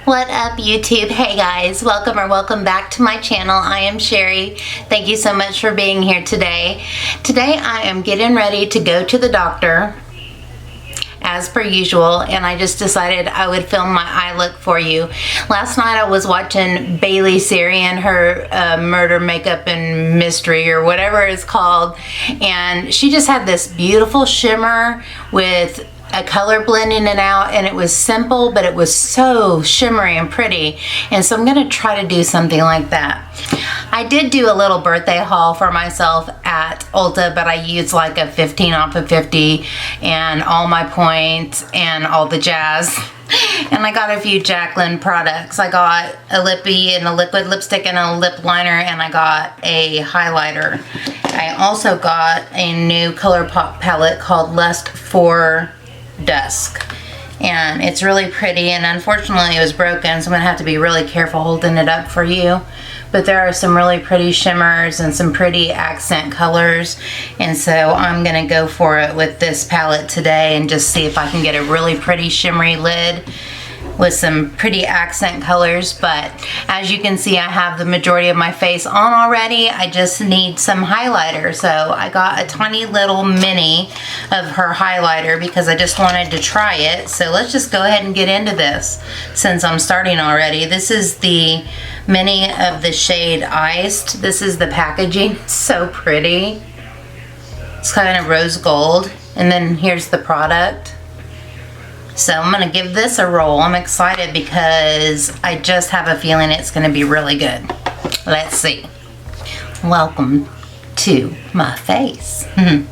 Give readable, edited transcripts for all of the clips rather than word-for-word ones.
What up, YouTube? Hey guys, welcome back to my channel. I am Sherry. Thank you so much for being here today. Today I am getting ready to go to the doctor as per usual, and I just decided I would film my eye look for you. Last night I was watching Bailey Sarian, her murder makeup and mystery or whatever it's called, and she just had this beautiful shimmer with a color blending it out, and it was simple, but it was so shimmery and pretty. And so I'm gonna try to do something like that. I did do a little birthday haul for myself at Ulta, but I used like a 15 off of 50 and all my points and all the jazz. And I got a few Jaclyn products. I got a lippy and a liquid lipstick and a lip liner, and I got a highlighter. I also got a new ColourPop palette called Lust for Dusk, and it's really pretty, and unfortunately it was broken, so I'm gonna have to be really careful holding it up for you. But there are some really pretty shimmers and some pretty accent colors, and so I'm gonna go for it with this palette today and just see if I can get a really pretty shimmery lid with some pretty accent colors. But as you can see, I have the majority of my face on already. I just need some highlighter, so I got a tiny little mini of her highlighter because I just wanted to try it. So let's just go ahead and get into this since I'm starting already. This is the mini of the shade Iced. This is the packaging. It's so pretty. It's kind of rose gold, and then here's the product. So I'm going to give this a roll. I'm excited because I just have a feeling it's going to be really good. Let's see. Welcome to my face. I'm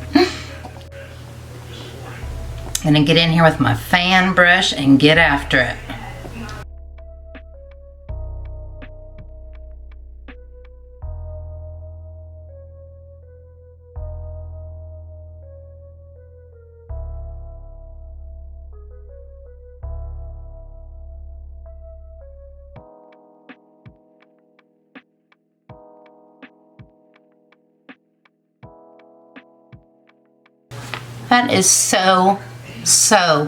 going to get in here with my fan brush and get after it. That is so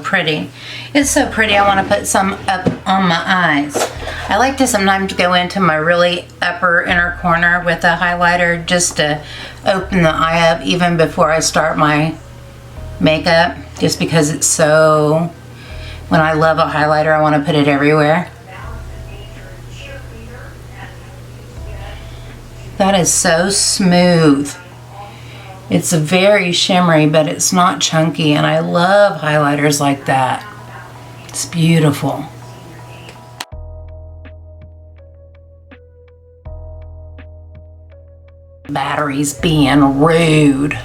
pretty. It's so pretty. I want to put some up on my eyes. I like to sometimes go into my really upper inner corner with a highlighter just to open the eye up even before I start my makeup, just because it's so, when I love a highlighter, I want to put it everywhere. That is so smooth. It's very shimmery, but it's not chunky, and I love highlighters like that. It's beautiful. Batteries being rude.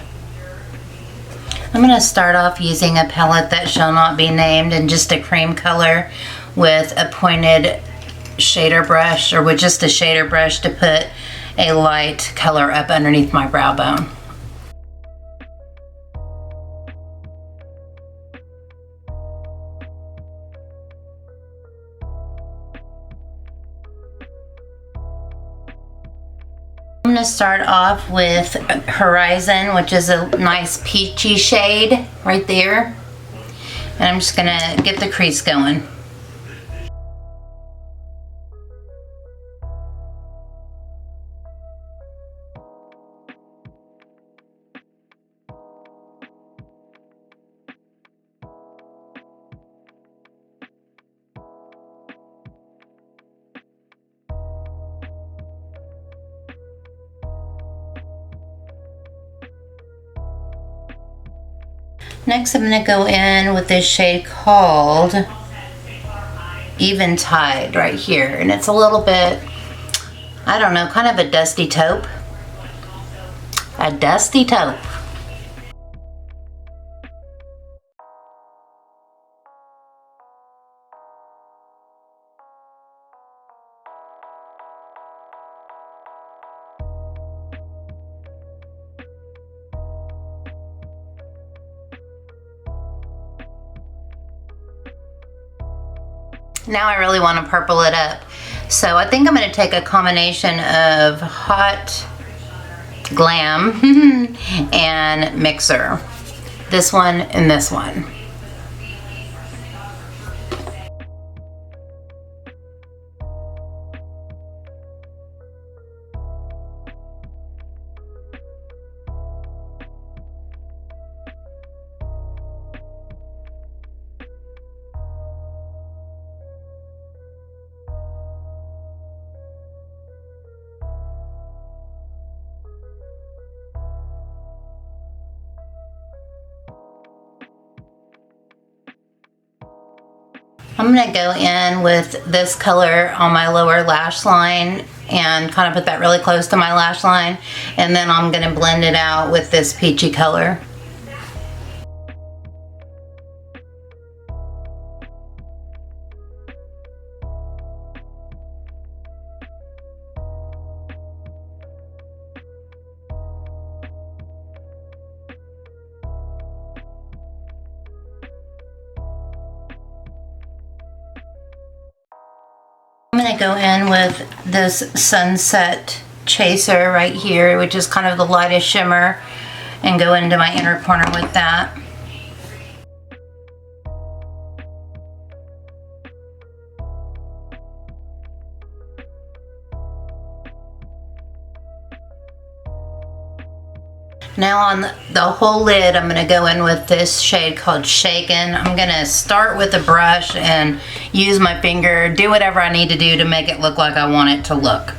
I'm going to start off using a palette that shall not be named and just a cream color with a pointed shader brush, or with just a shader brush to put a light color up underneath my brow bone. I'm going to start off with Horizon, which is a nice peachy shade right there. And I'm just going to get the crease going. Next, I'm going to go in with this shade called Eventide right here. And it's a little bit, I don't know, kind of a dusty taupe. A dusty taupe. Now I really want to purple it up. So I think I'm going to take a combination of Hot Glam and Mixer. This one and this one. I'm going to go in with this color on my lower lash line and kind of put that really close to my lash line, and then I'm going to blend it out with this peachy color. I'm going to go in with this Sunset Chaser right here, which is kind of the lightest shimmer, and go into my inner corner with that. Now on the whole lid, I'm going to go in with this shade called Shaken. I'm going to start with a brush and use my finger, do whatever I need to do to make it look like I want it to look.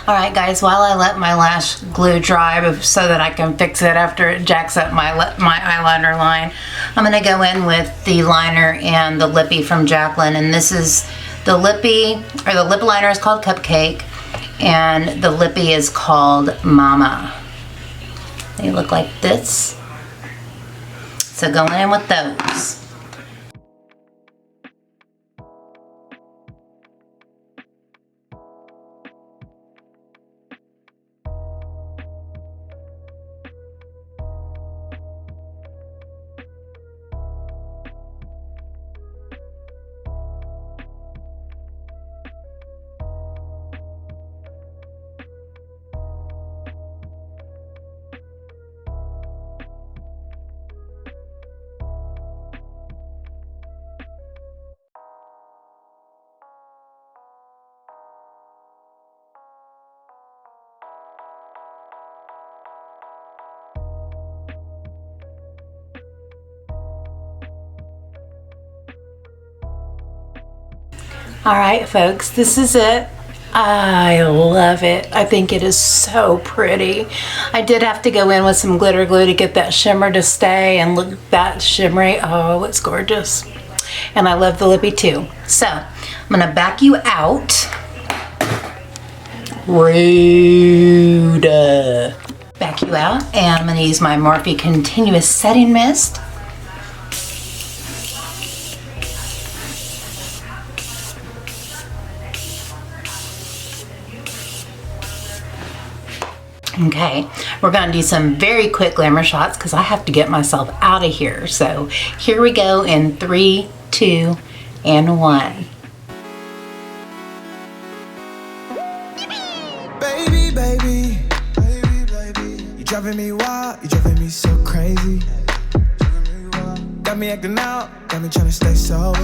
Alright guys, while I let my lash glue dry so that I can fix it after it jacks up my eyeliner line, I'm going to go in with the liner and the lippy from Jaclyn. And this is the lippy, or the lip liner is called Cupcake, and the lippy is called Mama. They look like this. So going in with those. All right, folks, this is it. I love it. I think it is so pretty. I did have to go in with some glitter glue to get that shimmer to stay, and look, that shimmery. Oh, it's gorgeous. And I love the lippy too. So I'm gonna back you out. Rude. Back you out, and I'm gonna use my Morphe Continuous Setting Mist. Okay, we're gonna do some very quick glamour shots because I have to get myself out of here. So here we go in 3, 2, and 1. Baby, baby, baby, baby, you driving me wild, you driving me so crazy. Got me acting out, got me trying to stay sober.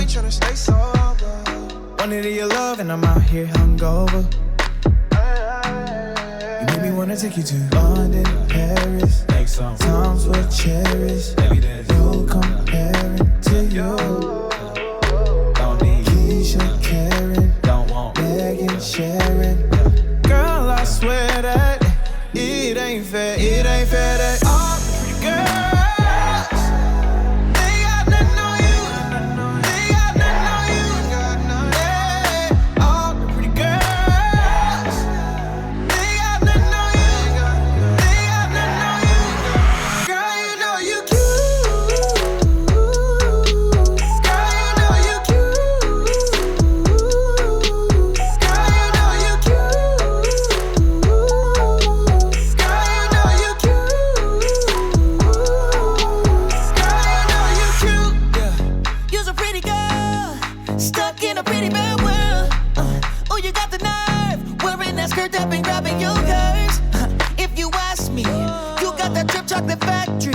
Wanted your love and I'm out here hungover. You made me wanna take you to London, Paris. Times we'll cherish. No comparing to you. Don't need Keisha, Karen, don't want Megan, Sharon. Girl, I swear that it ain't fair that all the pretty girls, they got nothing on you. They got nothing on you. Yeah, all the pretty girls, they got nothing on you. They got nothing on you. Girl, you know you cute. Girl, you know you cute. Girl, you know you cute. Girl, you know you cute. Yeah. You're a pretty girl, stuck in a pretty bad world. Oh, you got the nerve, wearing that skirt up and grabbing your curves. If you ask me, you got that drip chocolate factory.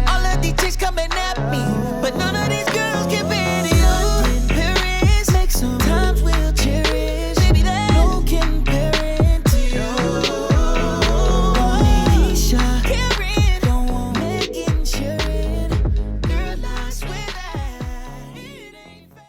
All of these chicks coming at me, but none of these girls can beat you. In Paris, make some times we'll cherish. Baby, there's no comparing to you. Don't need Keisha, Karen, don't want Megan, Sharon. Girl, I swear that it ain't fair.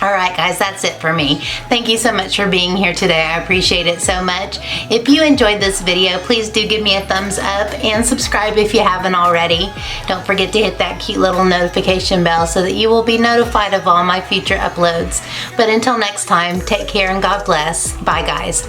All right, guys, that's it for me. Thank you so much for being here today. I appreciate it so much. If you enjoyed this video, please do give me a thumbs up and subscribe if you haven't already. Don't forget to hit that cute little notification bell so that you will be notified of all my future uploads. But until next time, take care and God bless. Bye, guys.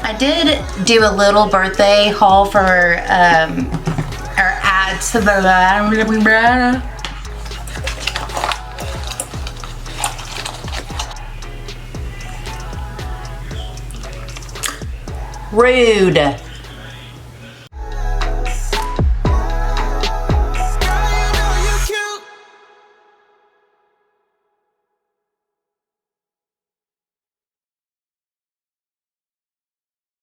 I did do a little birthday haul for our ads. Rude.